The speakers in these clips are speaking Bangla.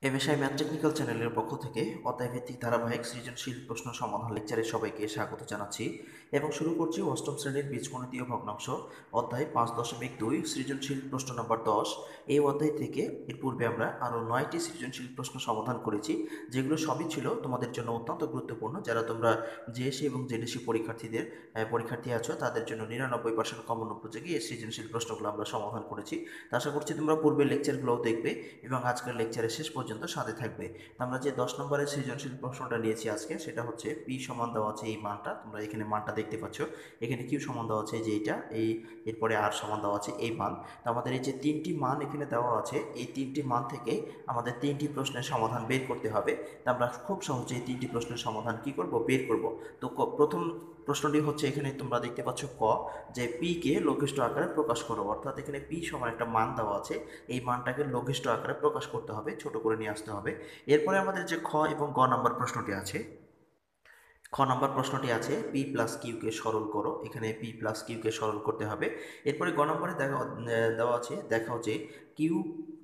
এমএসআই ম্যাথ টেকনিক্যাল চ্যানেলের পক্ষ থেকে অধ্যায়ভিত্তিক ধারাবাহিক সৃজনশীল প্রশ্ন সমাধান লেকচারে সবাইকে স্বাগত জানাচ্ছি এবং শুরু করছি অষ্টম শ্রেণীর বীজগণিতীয় ভগ্নাংশ অধ্যায় 5.2 সৃজনশীল প্রশ্ন নম্বর 10। এই অধ্যায় থেকে এর পূর্বে আমরা আরও 9টি সৃজনশীল প্রশ্ন সমাধান করেছি, যেগুলো সবই ছিল তোমাদের জন্য অত্যন্ত গুরুত্বপূর্ণ। যারা তোমরা জেএসসি এবং জেডিসি পরীক্ষার্থী আছো, তাদের জন্য 99% কমন উপযোগী এই সৃজনশীল প্রশ্নগুলো আমরা সমাধান করেছি। তা আশা করছি তোমরা পূর্বের লেকচারগুলোও দেখবে এবং আজকের লেকচারের শেষ পর্যন্ত সাথে থাকবে। আমরা যে 10 নম্বরের সৃজনশীল প্রশ্নটা নিয়েছি আজকে, সেটা হচ্ছে পি সমান দেওয়া আছে এই মানটা, তোমরা এখানে মানটা দেখতে পাচ্ছ। এখানে কিউ সমান দেওয়া আছে যে এইটা, এরপরে আর সমান দেওয়া আছে এই মান। তো আমাদের এই যে তিনটি মান এখানে দেওয়া আছে, এই তিনটি মান থেকে আমাদের তিনটি প্রশ্নের সমাধান বের করতে হবে। তা আমরা খুব সহজে এই তিনটি প্রশ্নের সমাধান কি করব, বের করব। তো প্রথম প্রশ্নটি হচ্ছে, এখানে তোমরা দেখতে পাচ্ছ ক, যে পি কে লঘিষ্ঠ আকারে প্রকাশ করো। অর্থাৎ এখানে পি সমান একটা মান দেওয়া আছে, এই মানটাকে লঘিষ্ঠ আকারে প্রকাশ করতে হবে, ছোট করে নিয়ে আসতে হবে। এরপরে আমাদের যে খ এবং গ নাম্বার প্রশ্নটি আছে, খ নম্বর প্রশ্নটি আছে পি প্লাস কিউকে সরল করো। এখানে পি প্লাস কিউকে সরল করতে হবে। এরপরে গ নম্বরে দেওয়া আছে, দেখাও যে কিউ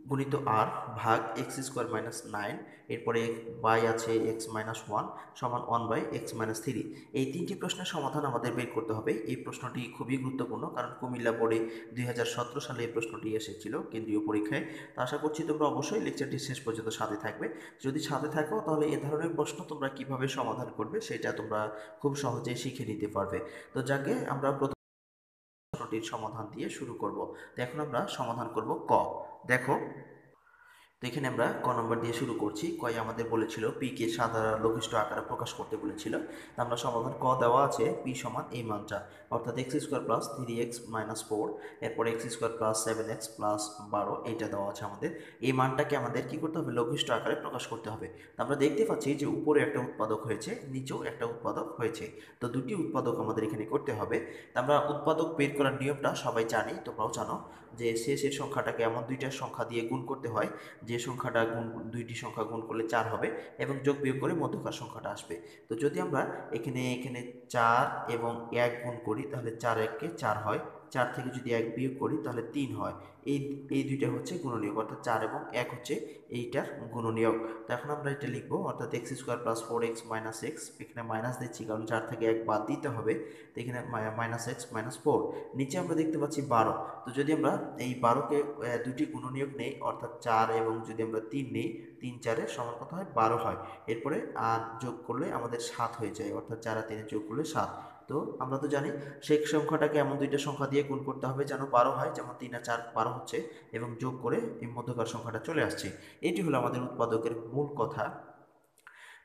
গুণিত আর ভাগ এক্স স্কোয়ার মাইনাস 9, এরপরে বাই আছে এক্স মাইনাস 1 সমান 1/x-3। এই তিনটি প্রশ্নের সমাধান আমাদের বের করতে হবে। এই প্রশ্নটি খুবই গুরুত্বপূর্ণ, কারণ কুমিল্লা বোর্ডে 2017 সালে এই প্রশ্নটি এসেছিল কেন্দ্রীয় পরীক্ষায়। তো আশা করছি তোমরা অবশ্যই লেকচারটি শেষ পর্যন্ত সাথে থাকবে। যদি সাথে থাকো তাহলে এ ধরনের প্রশ্ন তোমরা কিভাবে সমাধান করবে সেটা তোমরা খুব সহজেই শিখে নিতে পারবে। তো যাকে আমরা প্রথম প্রশ্নটির সমাধান দিয়ে শুরু করব। তো এখন আমরা সমাধান করব ক। দেখো, তো এখানে আমরা ক নম্বর দিয়ে শুরু করছি। কয় আমাদের বলেছিল পি কে সাধারণ লঘিষ্ঠ আকারে প্রকাশ করতে বলেছিল। তো আমরা সমাধান ক দেওয়া আছে পি সমান এই মানটা, অর্থাৎ x square plus 3x minus 4, এরপর x square plus 7x plus 12, এইটা দেওয়া আছে আমাদের। এই মানটাকে আমাদের কি করতে হবে, লঘিষ্ঠ আকারে প্রকাশ করতে হবে। তো আমরা দেখতে পাচ্ছি যে উপরে একটা উৎপাদক হয়েছে, নিচেও একটা উৎপাদক হয়েছে। তো দুটি উৎপাদক আমাদের এখানে করতে হবে। তো আমরা উৎপাদক বের করার নিয়মটা সবাই জানি, তোমরাও জানো, যে শেষের সংখ্যাটাকে এমন দুইটা সংখ্যা দিয়ে গুণ করতে হয় যে সংখ্যাটা দুইটি সংখ্যা গুণ করলে 4 হবে এবং যোগ বিয়োগ করে মধ্যকার সংখ্যাটা আসবে। তো যদি আমরা এখানে 4 এবং 1 গুণ করি তাহলে 4 1 4 হয়, 4 থেকে যদি 1 বিয়োগ করি তাহলে 3 হয়। এই দুইটা হচ্ছে গুণনীয়ক, অর্থাৎ 4 এবং 1 হচ্ছে এইটার গুণনীয়ক। তো এখন আমরা এটা লিখবো, অর্থাৎ x square plus 4x minus x, এখানে মাইনাস দিচ্ছি কারণ 4 থেকে 1 বাদ দিতে হবে। তো এখানে মাইনাস এক্স মাইনাস 4, নিচে আমরা দেখতে পাচ্ছি 12। তো যদি আমরা এই 12কে দুটি গুণনীয়ক নেই, অর্থাৎ 4 এবং যদি আমরা 3 নেই, 3 4 সমান কত হয়, 12 হয়। এরপরে আর যোগ করলে আমাদের 7 হয়ে যায়, অর্থাৎ 4 আর 3 যোগ করলে 7। তো আমরা তো জানি সেই সংখ্যাটাকে এমন দুইটা সংখ্যা দিয়ে গুণ করতে হবে যেন 12 হয়, যেমন 3 আর 4 12 হচ্ছে, এবং যোগ করে এই মধ্যকার সংখ্যাটা চলে আসছে। এটি হলো আমাদের উৎপাদকের মূল কথা।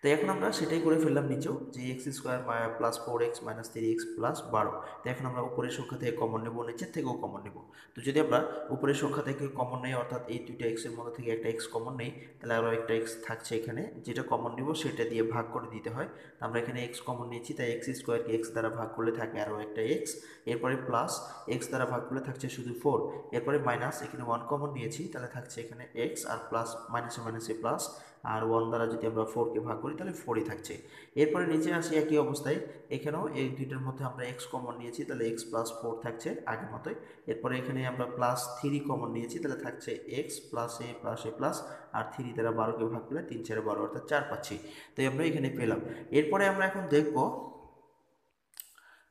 তো এখন আমরা সেটাই করে ফেললাম নিচেও, যে x square plus 4x minus 3x plus 12। তো এখন আমরা উপরের সংখ্যা থেকে কমন নেব, নিচের থেকেও কমন নেব। তো যদি আমরা উপরের সংখ্যা থেকে কমন নেই, অর্থাৎ এই দুইটা এক্সের মধ্যে থেকে একটা এক্স কমন নেই, তাহলে আরও একটা এক্স থাকছে এখানে, যেটা কমন নেব সেটা দিয়ে ভাগ করে দিতে হয়। তো আমরা এখানে এক্স কমন নিয়েছি, তাই এক্স স্কোয়ারকে এক্স দ্বারা ভাগ করলে থাকে আরও একটা এক্স, এরপরে প্লাস এক্স দ্বারা ভাগ করলে থাকছে শুধু 4, এরপরে মাইনাস এখানে 1 কমন নিয়েছি, তাহলে থাকছে এখানে এক্স আর প্লাস মাইনাসে মাইনাসে প্লাস, আর 1 দ্বারা যদি আমরা 4কে ভাগ করি তাহলে 4ই থাকছে। এরপরে নিচে আসি একই অবস্থায়, এখানেও এই দুইটার মধ্যে আমরা এক্স কমন নিয়েছি, তাহলে এক্স প্লাস 4 থাকছে আগের মতোই। এরপরে এখানে আমরা প্লাস 3 কমন নিয়েছি, তাহলে থাকছে এক্স প্লাস এ প্লাস, আর 3 দ্বারা 12কে ভাগ করলে 3 4 12, অর্থাৎ 4 পাচ্ছি। তো আমরা এখানে পেলাম। এরপরে আমরা এখন দেখব,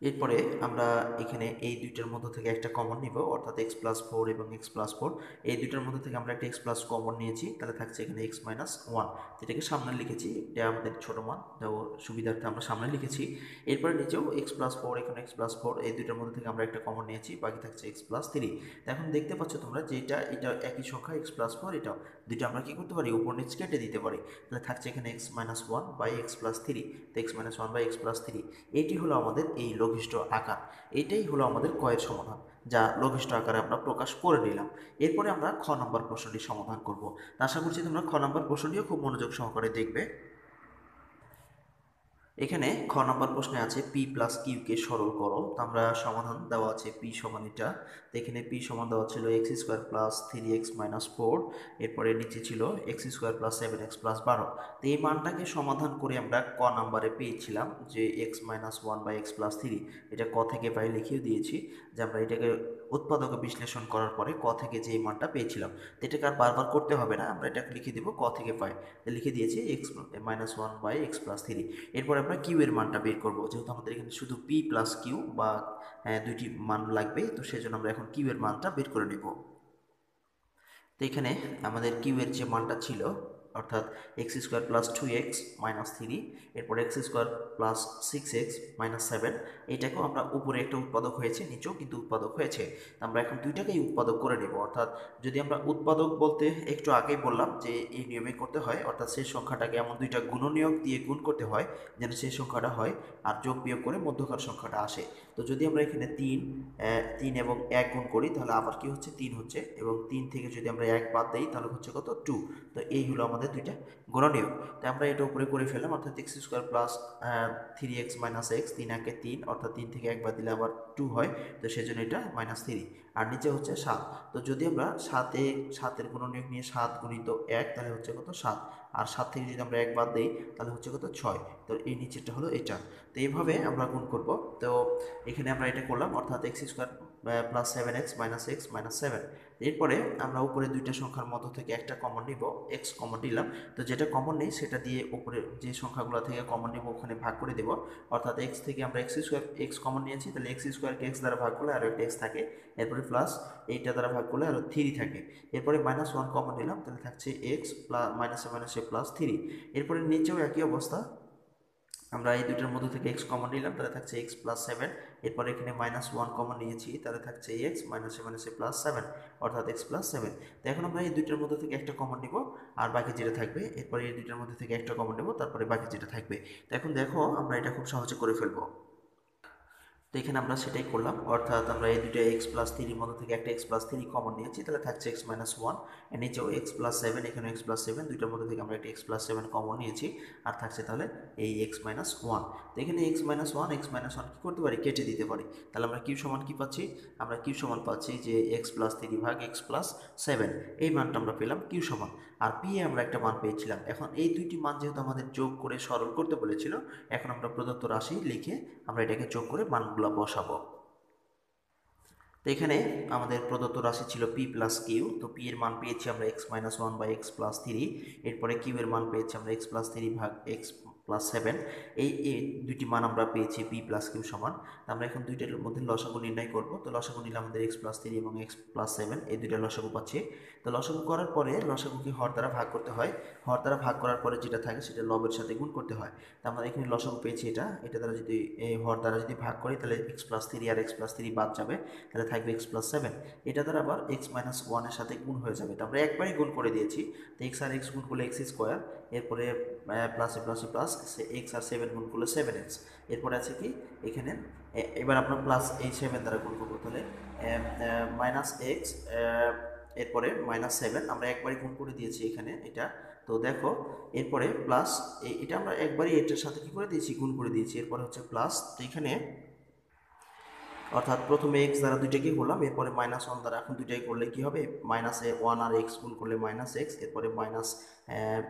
এরপরে আমরা এখানে এই দুইটার মধ্যে থেকে একটা কমন নিব, অর্থাৎ এক্স প্লাস 4 এবং এক্স প্লাস 4, এই দুইটার মধ্যে থেকে আমরা একটা এক্স প্লাস কমন নিয়েছি, তাহলে থাকছে এখানে এক্স মাইনাস 1, যেটাকে সামনে লিখেছি, এটা আমাদের ছোটো মান দেওয়ার সুবিধার্থে আমরা সামনে লিখেছি। এরপরে নিচেও এক্স প্লাস 4, এখানে এক্স প্লাস 4, এই দুইটার মধ্যে থেকে আমরা একটা কমন নিয়েছি, বাকি থাকছে এক্স প্লাস 3। এখন দেখতে পাচ্ছ তোমরা যে এটা একই সংখ্যা, এক্স প্লাস 4, এটাও দুইটা আমরা কী করতে পারি, উপর নিচ কেটে দিতে পারি, তাহলে থাকছে এখানে x minus 1 by x plus 3, তো x minus 1 by x plus 3। এটি হলো আমাদের এই লঘিষ্ঠ আকার। এটাই হলো আমাদের কয়ের সমাধান, যা লঘিষ্ঠ আকারে আমরা প্রকাশ করে নিলাম। এরপরে আমরা খ নম্বর প্রশ্নটি সমাধান করব। আশা করছি তোমরা খ নম্বর প্রশ্নটিও খুব মনোযোগ সহকারে দেখবে। এখানে খ নম্বর প্রশ্নে আছে পি প্লাস কিউকে সরল করো। তো আমরা সমাধান দেওয়া আছে পি সমান এটা। তো এখানে পি সমান দেওয়া ছিল x square plus three x minus four, এরপরে নিচে ছিল x square plus seven x plus বারো। তো এই মানটাকে সমাধান করে আমরা ক নাম্বারে পেয়েছিলাম যে x minus one by x plus three. এটা ক থেকে পাই লিখেও দিয়েছি যে আমরা এটাকে উৎপাদক বিশ্লেষণ করার পরে ক থেকে যে মানটা পেয়েছিলাম। তো এটাকে আর বারবার করতে হবে না, আমরা এটাকে লিখে দেবো ক থেকে পাই। লিখে দিয়েছি x minus one by x plus three. এরপর আমরা কিউ এর মানটা বের করব, যেহেতু আমাদের এখানে শুধু পি প্লাস কিউ বা দুইটি মান লাগবে, তো সেজন্য আমরা এখন কিউ এর মানটা বের করে নেব। তো এখানে আমাদের কিউ এর যে মানটা ছিল অর্থাৎ x square plus two x minus three, এরপর x square plus six x minus seven, এইটাকেও আমরা উপরে একটা উৎপাদক হয়েছে, নিচেও কিন্তু উৎপাদক হয়েছে। আমরা এখন দুইটাকেই উৎপাদক করে নেব। অর্থাৎ যদি আমরা উৎপাদক বলতে একটু আগেই বললাম যে এই নিয়মে করতে হয়, অর্থাৎ সেই সংখ্যাটাকে এমন দুইটা গুণনীয়ক দিয়ে গুণ করতে হয় যেন সেই সংখ্যাটা হয় আর যোগ বিয়োগ করে মধ্যকার সংখ্যাটা আসে। তো যদি আমরা এখানে তিন এবং এক গুণ করি তাহলে আবার কি হচ্ছে, তিন হচ্ছে, এবং তিন থেকে যদি আমরা এক বাদ দিই তাহলে হচ্ছে কত, টু। তো এই হলো আমাদের দুইটা গুণনীয়ক। তো আমরা এটা উপরে করে ফেললাম, অর্থাৎ x square plus three x minus x, তিন একে তিন, অর্থাৎ তিন থেকে এক বাদ দিলে আবার টু হয়, তো সেজন্য এটা মাইনাস থ্রি। আর নিচে হচ্ছে সাত। তো যদি আমরা সাতের গুণনীয়ক নিয়ে সাত গুণিত এক তাহলে হচ্ছে কত, সাত। আর সাত থেকে যদি আমরা এক বাদ দিই তাহলে হচ্ছে কত, ছয়। তো এই নিচেরটা হলো এটা। তো এইভাবে আমরা গুণ করব। তো এখানে আমরা এটা করলাম, অর্থাৎ x square plus seven x minus seven. এরপরে আমরা উপরে দুইটা সংখ্যার মধ্য থেকে একটা কমন নিব, এক্স কমন নিলাম। তো যেটা কমন নেই সেটা দিয়ে উপরে যে সংখ্যাগুলো থেকে কমন নিব ওখানে ভাগ করে দেব। অর্থাৎ এক্স থেকে আমরা এক্স স্কোয়ার এক্স কমন নিয়েছি, তাহলে এক্স স্কোয়ারকে এক্স দ্বারা ভাগ করলে আরও একটা এক্স থাকে, এরপরে প্লাস এইটা দ্বারা ভাগ করলে আরও থ্রি থাকে। এরপরে মাইনাস ওয়ান কমন নিলাম, তাহলে থাকছে এক্স প্লাস মাইনাসে প্লাস থ্রি। এরপরে নিচেও একই অবস্থা, আমরা এই দুইটার মধ্যে থেকে এক্স কমন নিলাম, তাহলে থাকছে এক্স প্লাস সেভেন। এরপর এখানে মাইনাস ওয়ান কমন নিয়েছি, তাহলে থাকছে এক্স মাইনাসে প্লাস সেভেন, অর্থাৎ এক্স প্লাস সেভেন। তো এখন আমরা এই দুইটার মধ্যে থেকে একটা কমন নিব, আর বাকি যেটা থাকবে, এরপরে এই দুইটার মধ্যে থেকে একটা কমন নেব, তারপরে বাকি যেটা থাকবে। তো এখন দেখো আমরা এটা খুব সহজে করে ফেলবো। তো এখানে আমরা সেটাই করলাম, অর্থাৎ আমরা এই দুটো এক্স প্লাস থ্রির মধ্যে থেকে একটা এক্স প্লাস থ্রি কমন নিয়েছি, তাহলে থাকছে এক্স মাইনাস ওয়ান। এর নিচেও এক্স প্লাস সেভেন, এখানে এক্স প্লাস সেভেন, দুইটার মধ্যে থেকে আমরা একটা এক্স প্লাস সেভেন কমন নিয়েছি, আর থাকছে তাহলে এই এক্স মাইনাস ওয়ান। তো এখানে এক্স মাইনাস ওয়ান কী করতে পারি, কেটে দিতে পারি। তাহলে আমরা কিউ সমান কী পাচ্ছি, আমরা কিউ সমান পাচ্ছি যে এক্স প্লাস থ্রি ভাগ এক্স প্লাস সেভেন, এই মানটা আমরা পেলাম কিউ সমান। আর পি এ আমরা একটা মান পেয়েছিলাম। এখন এই দুইটি মান যেহেতু আমাদের যোগ করে সরল করতে বলেছিল, এখন আমরা প্রদত্ত রাশি লিখে আমরা এটাকে যোগ করে মানগুলো বসাবো। তো এখানে আমাদের প্রদত্ত রাশি ছিল পি প্লাস কিউ। তো পি এর মান পেয়েছি আমরা x minus one by x plus three. এরপরে কিউ এর মান পেয়েছি আমরা এক্স প্লাস থ্রি ভাগ এক্স প্লাস সেভেন। এই দুইটি মান আমরা পেয়েছি পি প্লাস কিউ সমান। আমরা এখন দুইটার মধ্যে লসাগু নির্ণয় করব। তো লসাগু নিলে আমাদের এক্স প্লাস থ্রি এবং এক্স প্লাস সেভেন, এই দুইটা লসাগু পাচ্ছি। তো লসাগু করার পরে লসাগুকে হর দ্বারা ভাগ করতে হয়। হর দ্বারা ভাগ করার পরে যেটা থাকে সেটা লবের সাথে গুণ করতে হয়। তো আমরা এখানে লসাগু পেয়েছি এটা দ্বারা যদি এই হর দ্বারা যদি ভাগ করি তাহলে এক্স প্লাস থ্রি আর এক্স প্লাস থ্রি বাদ যাবে, তাহলে থাকবে এক্স প্লাস সেভেন। এটা দ্বারা আবার এক্স মাইনাস ওয়ানের সাথে গুণ হয়ে যাবে। তো আমরা একবারই গুণ করে দিয়েছি। তো এক্স আর এক্স গুণ করলে এক্স স্কোয়ার, এরপরে প্লাসে প্লাস এক্স আর সেভেন গুণ করলে সেভেন এক্স। এরপরে আছে কি এখানে, এবার আমরা প্লাস এই সেভেন দ্বারা গুণ করবো, তাহলে মাইনাস এক্স, এরপরে মাইনাস সেভেন আমরা একবারই গুণ করে দিয়েছি এখানে এটা। তো দেখো এরপরে প্লাস, এটা আমরা একবারই এটার সাথে কি করে দিয়েছি, গুণ করে দিয়েছি। এরপরে হচ্ছে প্লাস, তো এখানে অর্থাৎ প্রথমে এক্স দ্বারা দুইটাকে করলাম, এরপরে মাইনাস ওয়ান দ্বারা এখন দুইটাই করলে কি হবে, মাইনাসে ওয়ান আর এক্স গুণ করলে মাইনাস এক্স, এরপরে মাইনাস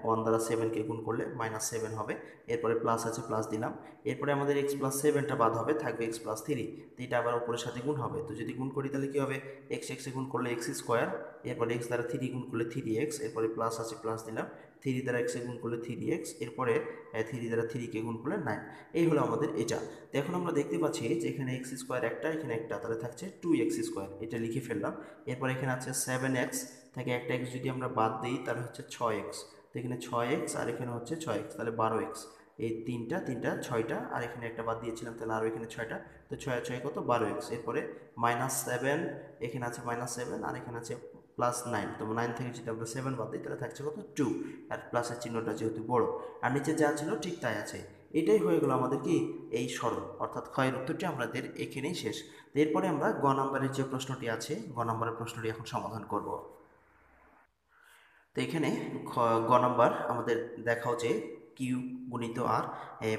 ওয়ান দ্বারা সেভেনকে গুণ করলে মাইনাস সেভেন হবে। এরপরে প্লাস আছে প্লাস দিলাম, এরপরে আমাদের এক্স প্লাস সেভেনটা বাদ হবে, থাকবে এক্স প্লাস থ্রি। তো এটা আবার উপরের সাথে গুণ হবে। তো যদি গুণ করি তাহলে কি হবে, এক্স এক্সে গুণ করলে এক্স স্কোয়ার, এরপরে এক্স দ্বারা থ্রি গুণ করলে থ্রি এক্স, এরপরে প্লাস আছে প্লাস দিলাম, থ্রি দ্বারা এক্সে গুণ করলে থ্রি এক্স, এরপরে থ্রি দ্বারা থ্রিকে গুণ করলে নাইন। এই হলো আমাদের এটা। তো এখন আমরা দেখতে পাচ্ছি যে এখানে এক্স স্কোয়ার একটা, এখানে একটা, তাহলে থাকছে টু এক্স স্কোয়ার, এটা লিখে ফেললাম। এরপর এখানে আছে সেভেন এক্স, থেকে একটা এক্স যদি আমরা বাদ দিই তাহলে হচ্ছে ছয় এক্স। তো এখানে ছয় এক্স আর এখানে হচ্ছে ছয় এক্স, তাহলে বারো এক্স। এই তিনটা ছয়টা, আর এখানে একটা বাদ দিয়েছিলাম তাহলে আরও এখানে ছয়টা, তো ছয় ছয় কত, বারো এক্স। এরপরে মাইনাস সেভেন, এখানে আছে মাইনাস সেভেন, আর এখানে আছে প্লাস নাইন। তো নাইন থেকে যদি আমরা সেভেন বাদ দিই তাহলে থাকছে কত, টু। আর প্লাসের চিহ্নটা যেহেতু বড়, আর নিচে যা ছিল ঠিক তাই আছে। এটাই হয়ে গেল আমাদের কি, এই সরল, অর্থাৎ ক্ষয়ের উত্তরটি আমাদের এখানেই শেষ। এরপরে আমরা গ নম্বরের যে প্রশ্নটি আছে, গ নম্বরের প্রশ্নটি এখন সমাধান করব। তো এখানে গ নম্বর আমাদের দেখাও যে কিউ গুণিত আর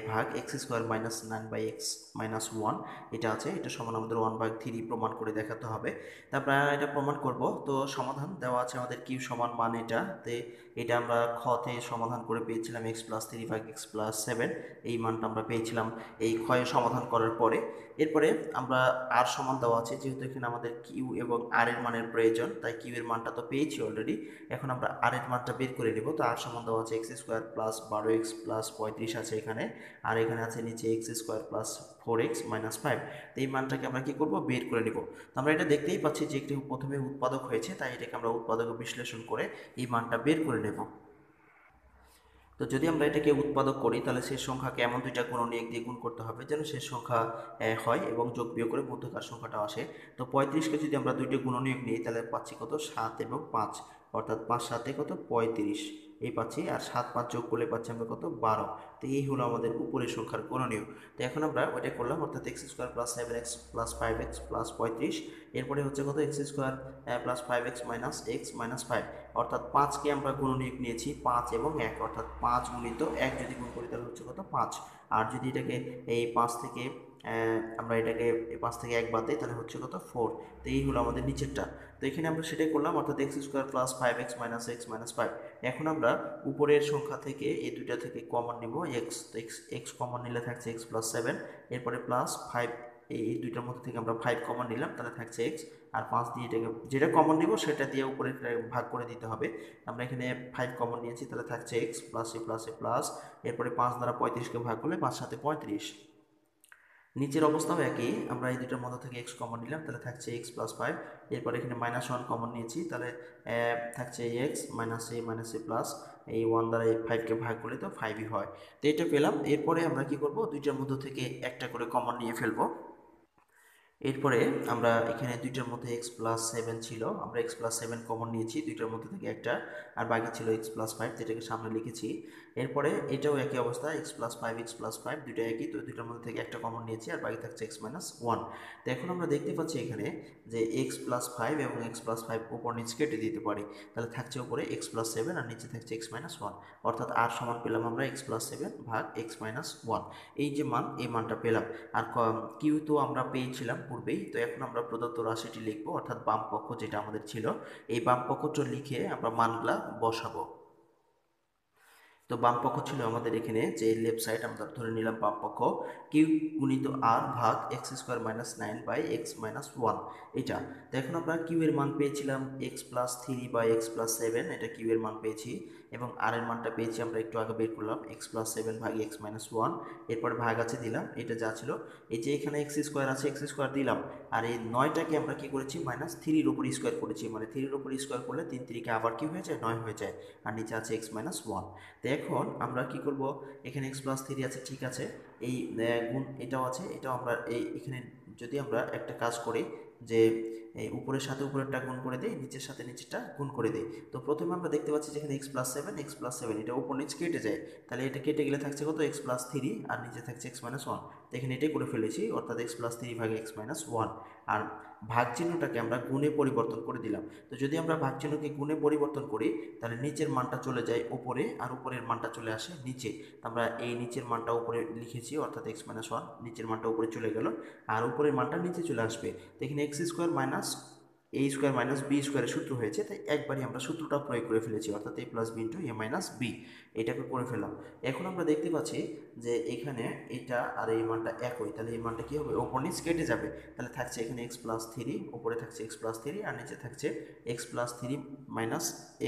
ভাগ x square minus 9/x minus 1 এটা আছে, এটা সমান আমাদের 1/3 প্রমাণ করে দেখাতে হবে। তারপর এটা প্রমাণ করব। তো সমাধান দেওয়া আছে আমাদের কিউ সমান মান এটা আমরা খতে সমাধান করে পেয়েছিলাম x+3/x+7 এই মানটা আমরা পেয়েছিলাম এই ক্ষয়ে সমাধান করার পরে। এরপরে আমরা আর সমান দেওয়া আছে, যেহেতু এখানে আমাদের কিউ এবং আর এর মানের প্রয়োজন, তাই কিউ এর মানটা তো পেয়েছি অলরেডি, এখন আমরা আর এর মানটা বের করে নেব। তো আর সমান দেওয়া আছে x² + 12x+35 আছে এখানে, আর এখানে আছে নিচে x² + 4x-5। তো এই মানটাকে আমরা কি করব, বের করে নেব। তো আমরা এটা দেখতেই পাচ্ছি যে একটি প্রথমে উৎপাদক হয়েছে, তাই এটাকে আমরা উৎপাদক বিশ্লেষণ করে এই মানটা বের করে নেব। তো যদি আমরা এটাকে উৎপাদক করি তাহলে শেষ সংখ্যাকে এমন দুইটা গুণনীয়ক দিয়ে গুণ করতে হবে যেন শেষ সংখ্যা হয় এবং যোগ বিয়োগ করে মধ্যকার সংখ্যাটা আসে। তো 35কে যদি আমরা দুইটা গুণনীয়ক নিই তাহলে পাচ্ছি কত, 7 এবং 5, অর্থাৎ 5 7 কত 35 এই পাচ্ছি, আর 7 5 যোগ করলে পাচ্ছি আমরা কত 12। তো এই হলো আমাদের উপরের সংখ্যার গুণনীয়ক। তো এখন আমরা ওইটা করলাম, অর্থাৎ x² + 7x+5x+35, এরপরে হচ্ছে কত x² + 5x-x-5, অর্থাৎ 5কে আমরা গুণনীয়ক নিয়েছি 5 এবং 1, অর্থাৎ 5 গুণিত 1 যদি গুণ করি তাহলে হচ্ছে কত 5। আর যদি এটাকে এই 5 থেকে আমরা এটাকে 5 থেকে 1 বাদ দিই তাহলে হচ্ছে কত 4। তো এই হলো আমাদের নিচেরটা। তো এখানে আমরা সেটাই করলাম, অর্থাৎ x² + 5x-x-5। এখন আমরা উপরের সংখ্যা থেকে এই দুইটা থেকে কমন নিব x, তো x কমন নিলে থাকছে x+7, এরপরে +5, এই দুইটার মধ্যে থেকে আমরা 5 কমন নিলাম তাহলে থাকছে x, আর 5 দিয়ে এটাকে যেটা কমন নিব সেটা দিয়ে উপরে ভাগ করে দিতে হবে। আমরা এখানে 5 কমন নিয়েছি তাহলে থাকছে x +a+a+, এরপরে 5 দ্বারা 35কে ভাগ করলে 5 7 35। নিচের অবস্থাও একই, আমরা এই দুটোর মধ্যে থেকে x কমন নিলাম তাহলে থাকছে x+5, এরপর এখানে -1 কমন নিয়েছি তাহলে থাকছে x -a এই 1 দ্বারা এই 5কে ভাগ করলে তো 5ই হয়। তো এটা পেলাম। এরপরে আমরা কি করব, দুইটার মধ্যে থেকে একটা করে কমন নিয়ে ফেলবো। এরপরে আমরা এখানে দুইটার মধ্যে x+7 ছিল, আমরা x+7 কমন নিয়েছি দুইটার মধ্যে থেকে একটা, আর বাকি ছিল x+5, যেটাকে সামনে লিখেছি। এরপরে এটাও একই অবস্থা, x+5 দুইটা একই, তো দুইটার মধ্যে থেকে একটা কমন নিয়েছি আর বাকি থাকছে x-1। তো এখন আমরা দেখতে পাচ্ছি এখানে যে x+5 এবং x+5 উপর নিচ কেটে দিতে পারি, তাহলে থাকছে উপরে x+7 আর নিচে থাকছে x-1, অর্থাৎ আর সমান পেলাম আমরা x+7 ভাগ x-1, এই যে মান, এই মানটা পেলাম। আর কিউ তো আমরা পেয়েছিলাম পূর্বেই, তো এখন আমরা প্রদত্ত রাশিটি লিখবো, অর্থাৎ বাম পক্ষ যেটা আমাদের ছিল এই বাম পক্ষটা লিখে আমরা মানগুলা বসাবো। তো বাম পক্ষ ছিল আমাদের এখানে যে লেফট সাইড, আমরা ধরে নিলাম বাম পক্ষ কিউ গুণিত আর ভাগ x² - 9/x-1 এটা। তো এখন আমরা কিউ এর মান পেয়েছিলাম x+3/x+7, এটা কিউ এর মান পেয়েছি, এবং আর এর মানটা পেয়েছি আমরা একটু আগে বের করলাম x+7 ভাগ x-1, এরপর ভাগ আছে দিলাম, এটা যা ছিল এই যে এখানে x² আছে x² দিলাম, আর এই 9টাকে আমরা কি করেছি -3-এর উপর স্কোয়ার করেছি, মানে 3-এর উপর স্কোয়ার করলে 3 3-কে আবার কি হয়ে যায় 9 হয়ে যায়, আর নিচে আছে x-1। তো এখন আমরা কি করব, এখানে x+3 আছে ঠিক আছে, এই গুণ এটাও আছে, এটাও আমরা এখানে যদি আমরা একটা কাজ করি যে এই উপরের সাথে উপরেরটা গুণ করে দেই, নিচের সাথে নিচেরটা গুণ করে দেই। তো প্রথমে আমরা দেখতে পাচ্ছি যেখানে x+7 এটা উপর নিচ কেটে যায়, তাহলে এটা কেটে গেলে থাকছে কত x+3 আর নিচে থাকছে x-1। তো এখানে এটাই করে ফেলেছি, অর্থাৎ x+3 ভাগ x-1, আর ভাগ চিহ্নটাকে আমরা গুণে পরিবর্তন করে দিলাম। তো যদি আমরা ভাগ চিহ্নকে গুণে পরিবর্তন করি তাহলে নিচের মানটা চলে যায় উপরে আর উপরের মানটা চলে আসে নিচে। আমরা এই নিচের মানটা উপরে লিখেছি, অর্থাৎ x-1 নিচের মানটা উপরে চলে গেল আর উপরের মানটা নিচে চলে আসবে। তো এখানে x² minus a² minus b² সূত্র হয়েছে, তাই একবারই আমরা সূত্রটা প্রয়োগ করে ফেলেছি, অর্থাৎ a + b * a - b এটাকে করে ফেললাম। এখন আমরা দেখতে পাচ্ছি যে এখানে এটা আর এই মানটা একই, তাহলে এই মানটা কি হবে, ওপর নিচ কেটে যাবে, তাহলে থাকছে এখানে x+3, উপরে থাকছে x+3 আর নিচে থাকছে x+3 minus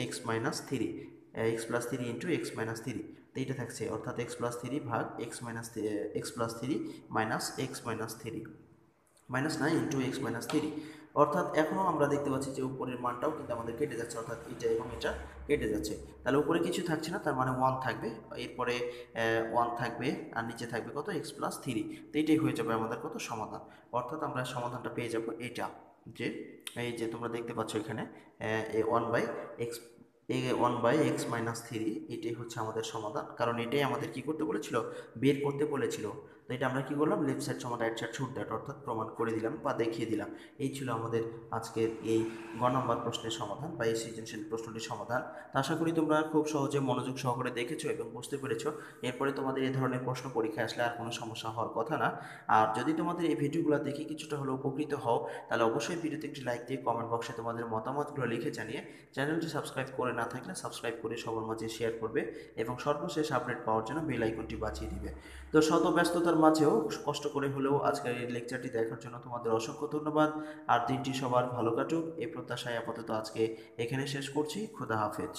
x-3, x+3 * x-3, তো এটা থাকছে, অর্থাৎ x+3 ভাগ x+3 মাইনাস x-3 -9 * x-3, অর্থাৎ এখনও আমরা দেখতে পাচ্ছি যে উপরের মানটাও কিন্তু আমাদের কেটে যাচ্ছে, অর্থাৎ এটা এবং এটা কেটে যাচ্ছে, তাহলে উপরে কিছু থাকছে না, তার মানে 1 থাকবে, এরপরে 1 থাকবে আর নিচে থাকবে কত x+3। তো এটাই হয়ে যাবে আমাদের কত সমাধান, অর্থাৎ আমরা সমাধানটা পেয়ে যাব এটা, যে এই যে তোমরা দেখতে পাচ্ছ এখানে 1/x-3 এটাই হচ্ছে আমাদের সমাধান, কারণ এটাই আমাদের কি করতে বলেছিল, বের করতে বলেছিল। তো এটা আমরা কি করলাম, লেফট সাইড সমান রাইট সাইড শুড দ্যাট, অর্থাৎ প্রমাণ করে দিলাম বা দেখিয়ে দিলাম। এই ছিল আমাদের আজকের এই গ নম্বর প্রশ্নের সমাধান বা এই সৃজনশীল প্রশ্নটির সমাধান। তো আশা করি তোমরা খুব সহজে মনোযোগ সহকারে দেখেছো এবং বুঝতে পেরেছো। এরপরে তোমাদের এই ধরনের প্রশ্ন পরীক্ষায় আসলে আর কোনো সমস্যা হওয়ার কথা না। আর যদি তোমাদের এই ভিডিওগুলো দেখে কিছুটা হলেও উপকৃত হও, তাহলে অবশ্যই ভিডিওতে একটি লাইক দিয়ে কমেন্ট বক্সে তোমাদের মতামতগুলো লিখে জানিয়ে চ্যানেলটি সাবস্ক্রাইব করে না থাকলে সাবস্ক্রাইব করে সবার মাঝে শেয়ার করবে এবং সর্বশেষ আপডেট পাওয়ার জন্য বেল আইকনটি বাজিয়ে দিবে। তো শত ব্যস্ততার মাঝেও কষ্ট করে হলেও আজকের এই লেকচারটি দেখার জন্য তোমাদের অসংখ্য ধন্যবাদ। আর দিনটি সবার ভালো কাটুক এই প্রত্যাশায় আপাতত আজকে এখানে শেষ করছি। খোদা হাফেজ।